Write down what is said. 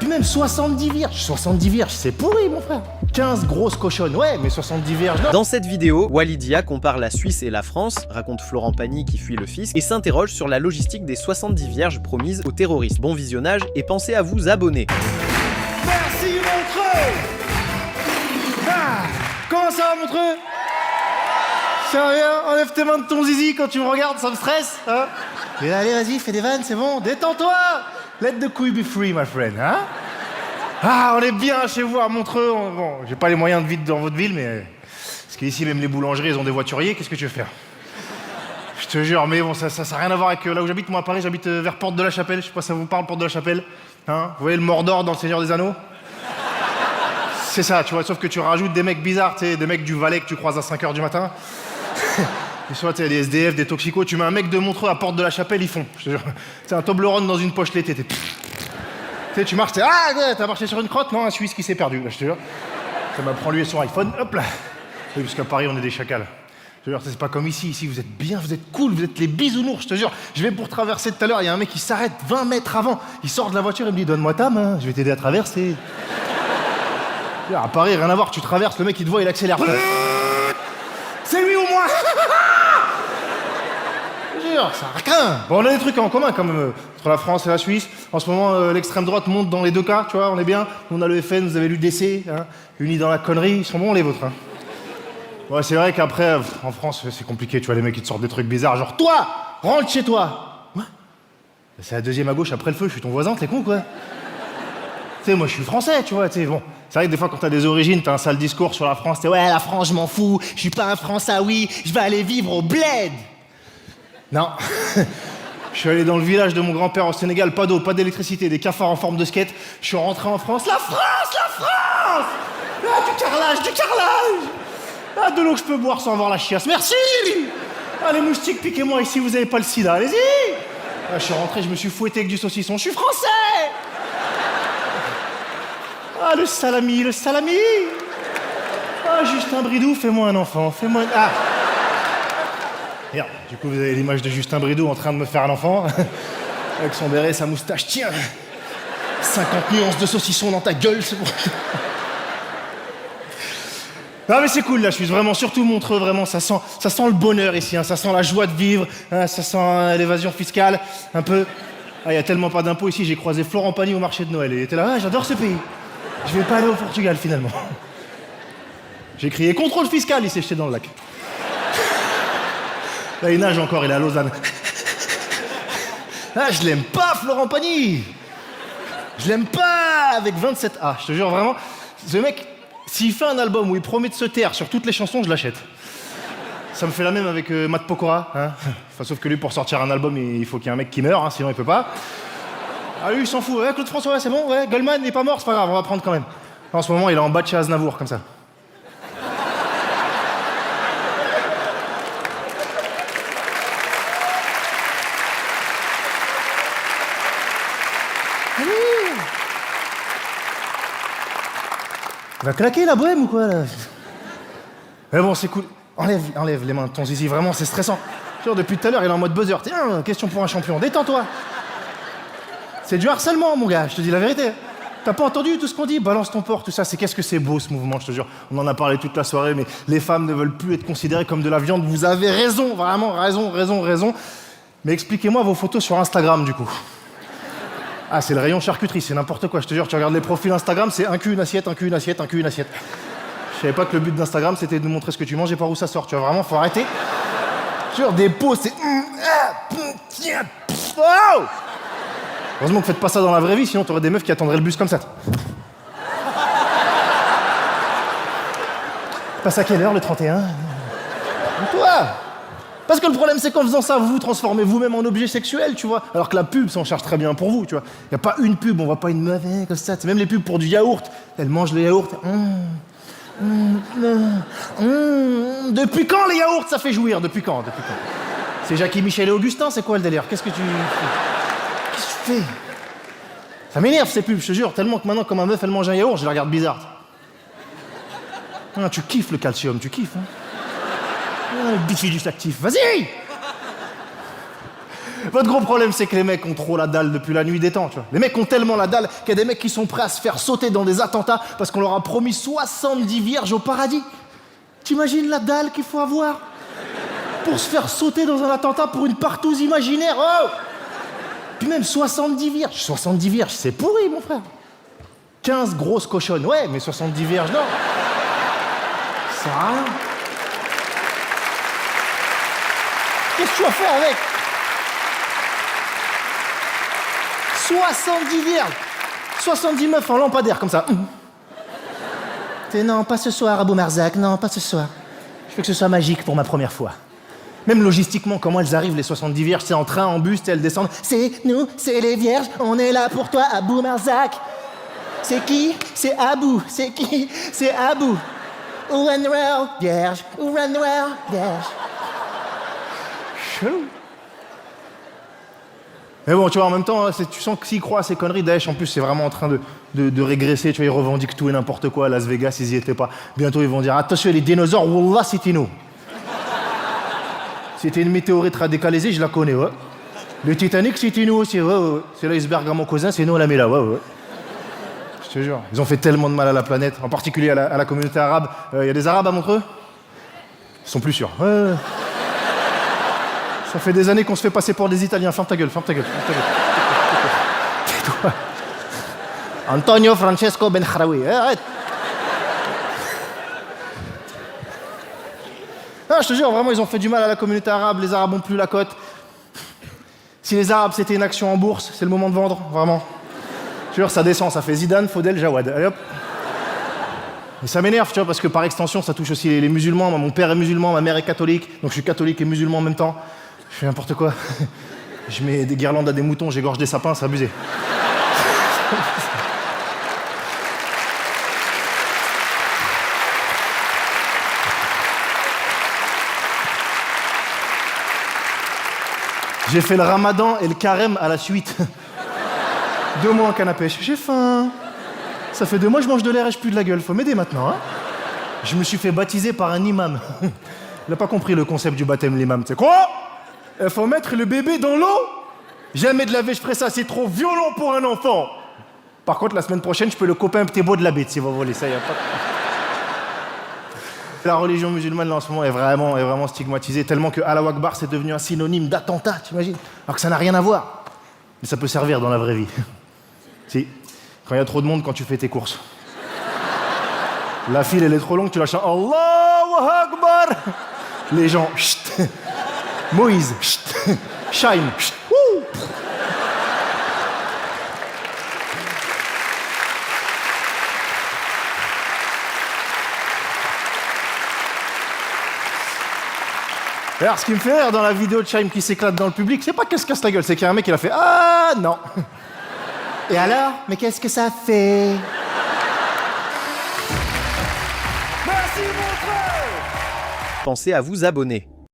Puis même 70 vierges, c'est pourri, mon frère. 15 grosses cochonnes, ouais, mais 70 vierges, non. Dans cette vidéo, Walidia compare la Suisse et la France, raconte Florent Pagny qui fuit le fisc, et s'interroge sur la logistique des 70 vierges promises aux terroristes. Bon visionnage et pensez à vous abonner. Merci, Montreux. Comment ça va, Montreux? Sérieux? Enlève tes mains de ton zizi quand tu me regardes, ça me stresse, hein? Et allez, vas-y, fais des vannes, c'est bon, détends-toi. Let the couille be free, my friend, hein? Ah, on est bien chez vous à Montreux. Bon, j'ai pas les moyens de vivre dans votre ville, mais... Parce qu'ici, même les boulangeries, ils ont des voituriers, qu'est-ce que tu veux faire? Je te jure, mais bon, ça n'a rien à voir avec là où j'habite. Moi, à Paris, j'habite vers Porte de la Chapelle. Je sais pas si ça vous parle, Porte de la Chapelle. Hein? Vous voyez le Mordor dans le Seigneur des Anneaux? C'est ça, tu vois, sauf que tu rajoutes des mecs bizarres, tu sais, des mecs du Valais que tu croises à 5h du matin. Et soit, tu sais, des SDF, des toxicos, tu mets un mec de Montreux à Porte de la Chapelle, ils font. Je te jure. C'est un Toblerone dans une poche l'été. Tu sais, tu marches, t'as marché sur une crotte? Non, un Suisse qui s'est perdu, là, je te jure. Ça m'apprend lui et son iPhone, hop là. Oui, parce qu'à Paris, on est des chacals. Je te jure, c'est pas comme ici. Ici, vous êtes bien, vous êtes cool, vous êtes les bisounours, je te jure. Je vais pour traverser tout à l'heure, il y a un mec qui s'arrête 20 mètres avant. Il sort de la voiture et me dit, donne-moi ta main, je vais t'aider à traverser. À Paris, rien à voir, tu traverses, le mec il te voit, il accélère. C'est lui au moins. Je te jure, ça n'a rien. Bon, on a des trucs en commun quand même, entre la France et la Suisse. En ce moment, l'extrême droite monte dans les deux cas, tu vois, on est bien. On a le FN, vous avez l'UDC, hein, unis dans la connerie, ils sont bons les vôtres. Hein. Ouais, c'est vrai qu'après, en France, c'est compliqué, tu vois, les mecs, ils te sortent des trucs bizarres, genre, toi, rentre chez toi. Ouais. C'est la deuxième à gauche après le feu, je suis ton voisin, t'es con, quoi. Tu sais, moi, je suis français, tu vois, tu sais, bon. C'est vrai que des fois, quand t'as des origines, t'as un sale discours sur la France, t'es, ouais, la France, je m'en fous, je suis pas un Françaoui, je vais aller vivre au bled. Non. Je suis allé dans le village de mon grand-père au Sénégal, pas d'eau, pas d'électricité, des cafards en forme de skate. Je suis rentré en France, la France, la France. Ah, du carrelage. Ah, de l'eau que je peux boire sans avoir la chiasse. Merci. Ah, les moustiques, piquez-moi ici, vous avez pas le sida, allez-y. Ah, je suis rentré, je me suis fouetté avec du saucisson. Je suis français. Ah, le salami. Ah, Justin Bridou, fais-moi un enfant, fais-moi... Ah. Merde, du coup, vous avez l'image de Justin Bridou en train de me faire un enfant. Avec son béret, sa moustache. Tiens, 50 nuances de saucisson dans ta gueule, c'est bon. Non mais c'est cool là, je suis vraiment, surtout Montreux, vraiment, ça sent le bonheur ici, hein, ça sent la joie de vivre, hein, ça sent l'évasion fiscale, un peu. Ah, y a tellement pas d'impôts ici, j'ai croisé Florent Pagny au marché de Noël, il était là, ah, j'adore ce pays. Je vais pas aller au Portugal finalement. J'ai crié contrôle fiscal, il s'est jeté dans le lac. Là il nage encore, il est à Lausanne. Ah, je l'aime pas Florent Pagny. Je l'aime pas avec 27A, je te jure vraiment, ce mec... S'il fait un album où il promet de se taire sur toutes les chansons, je l'achète. Ça me fait la même avec Matt Pokora. Hein, enfin, sauf que lui, pour sortir un album, il faut qu'il y ait un mec qui meure, hein, sinon il peut pas. Ah lui, il s'en fout. Ouais, Claude François, ouais, c'est bon, ouais, Goldman n'est pas mort, c'est pas grave, on va prendre quand même. En ce moment, il est en bas de chez Aznavour, comme ça. Va claquer la bohème ou quoi là? Mais bon, c'est cool. Enlève les mains de ton zizi, vraiment, c'est stressant. Genre, depuis tout à l'heure, il est en mode buzzer. Tiens, question pour un champion, détends-toi. C'est du harcèlement, mon gars, je te dis la vérité. T'as pas entendu tout ce qu'on dit? Balance ton porc, tout ça. C'est qu'est-ce que c'est beau ce mouvement, je te jure. On en a parlé toute la soirée, mais les femmes ne veulent plus être considérées comme de la viande. Vous avez raison, vraiment, raison. Mais expliquez-moi vos photos sur Instagram, du coup. Ah, c'est le rayon charcuterie, c'est n'importe quoi, je te jure, tu regardes les profils Instagram, c'est un cul, une assiette. Je savais pas que le but d'Instagram, c'était de nous montrer ce que tu manges et par où ça sort, tu vois, vraiment, faut arrêter. Je te jure, des posts, c'est... Oh, heureusement que vous faites pas ça dans la vraie vie, sinon t'aurais des meufs qui attendraient le bus comme ça. Passe à quelle heure, le 31? Toi. Parce que le problème, c'est qu'en faisant ça, vous vous transformez vous-même en objet sexuel, tu vois. Alors que la pub s'en charge très bien pour vous, tu vois. Y a pas une pub, on voit pas une meuf comme ça. C'est même les pubs pour du yaourt. Elle mange le yaourt. Depuis quand les yaourts, ça fait jouir? Depuis quand? C'est Jackie, Michel et Augustin, c'est quoi le délire? Qu'est-ce que tu fais? Ça m'énerve ces pubs, je te jure. Tellement que maintenant, comme ma meuf, elle mange un yaourt, je la regarde bizarre. Ah, tu kiffes le calcium, tu kiffes, hein. Bifidus actif, vas-y! Votre gros problème, c'est que les mecs ont trop la dalle depuis la nuit des temps, tu vois. Les mecs ont tellement la dalle qu'il y a des mecs qui sont prêts à se faire sauter dans des attentats parce qu'on leur a promis 70 vierges au paradis. T'imagines la dalle qu'il faut avoir pour se faire sauter dans un attentat pour une partouze imaginaire, oh! Puis même 70 vierges. 70 vierges, c'est pourri, mon frère. 15 grosses cochonnes, ouais, mais 70 vierges, non. Ça sert à rien. Qu'est-ce que tu vas faire avec 70 vierges, 70 meufs en lampadaire, comme ça. Non, pas ce soir, Abou Marzak, non, pas ce soir. Je veux que ce soit magique pour ma première fois. Même logistiquement, comment elles arrivent, les 70 vierges, c'est en train, en bus, elles descendent. C'est nous, c'est les vierges, on est là pour toi, Abou Marzak. C'est qui? C'est Abou. C'est qui? C'est Abou. Ouranwell, vierge, Ouranwell, vierge. Chelou. Mais bon, tu vois, en même temps, tu sens que s'ils croient à ces conneries, Daesh, en plus, c'est vraiment en train de régresser. Tu vois, ils revendiquent tout et n'importe quoi. À Las Vegas, ils y étaient pas. Bientôt, ils vont dire, attention, les dinosaures, wallah, c'était nous. C'était une météorite radicalisée, je la connais, ouais. Le Titanic, c'était nous aussi, ouais. C'est l'iceberg à mon cousin, c'est nous, on l'a mis là, ouais. Je te jure, ils ont fait tellement de mal à la planète, en particulier à la communauté arabe. Y a des Arabes à Montreux? Ils sont plus sûrs. Ouais. Ça fait des années qu'on se fait passer pour des Italiens. Ferme ta gueule. Tais-toi. Antonio Francesco Benkhraoui. Arrête. Non, je te jure, vraiment, ils ont fait du mal à la communauté arabe. Les Arabes ont plus la cote. Si les Arabes, c'était une action en bourse, c'est le moment de vendre, vraiment. Je te jure, ça descend, ça fait Zidane, Faudel, Jawad. Allez hop. Et ça m'énerve, tu vois, parce que par extension, ça touche aussi les musulmans. Moi, mon père est musulman, ma mère est catholique, donc je suis catholique et musulman en même temps. Je fais n'importe quoi. Je mets des guirlandes à des moutons, j'égorge des sapins, c'est abusé. J'ai fait le ramadan et le carême à la suite. 2 mois en canne à pêche. J'ai faim. Ça fait 2 mois que je mange de l'air et je pue de la gueule. Faut m'aider maintenant, hein. Je me suis fait baptiser par un imam. Il n'a pas compris le concept du baptême, l'imam. C'est quoi? Il faut mettre le bébé dans l'eau? Jamais de laver, je ferai ça. C'est trop violent pour un enfant. Par contre, la semaine prochaine, je peux le copain un petit beau de la bête, si vous voulez. Ça, y a pas... La religion musulmane, là, en ce moment, est vraiment stigmatisée, tellement que Allah Akbar, c'est devenu un synonyme d'attentat, t'imagines? Alors que ça n'a rien à voir. Mais ça peut servir dans la vraie vie. Si. Quand il y a trop de monde, quand tu fais tes courses. La file, elle est trop longue, tu la chantes Allahu Akbar. Les gens, chut. Moïse, chut. Shine, chut. Alors, ce qui me fait rire dans la vidéo de Chaim qui s'éclate dans le public, c'est pas qu'elle se casse la gueule, c'est qu'il y a un mec qui a fait ah non. Et alors? Mais qu'est-ce que ça fait? Pensez à vous abonner.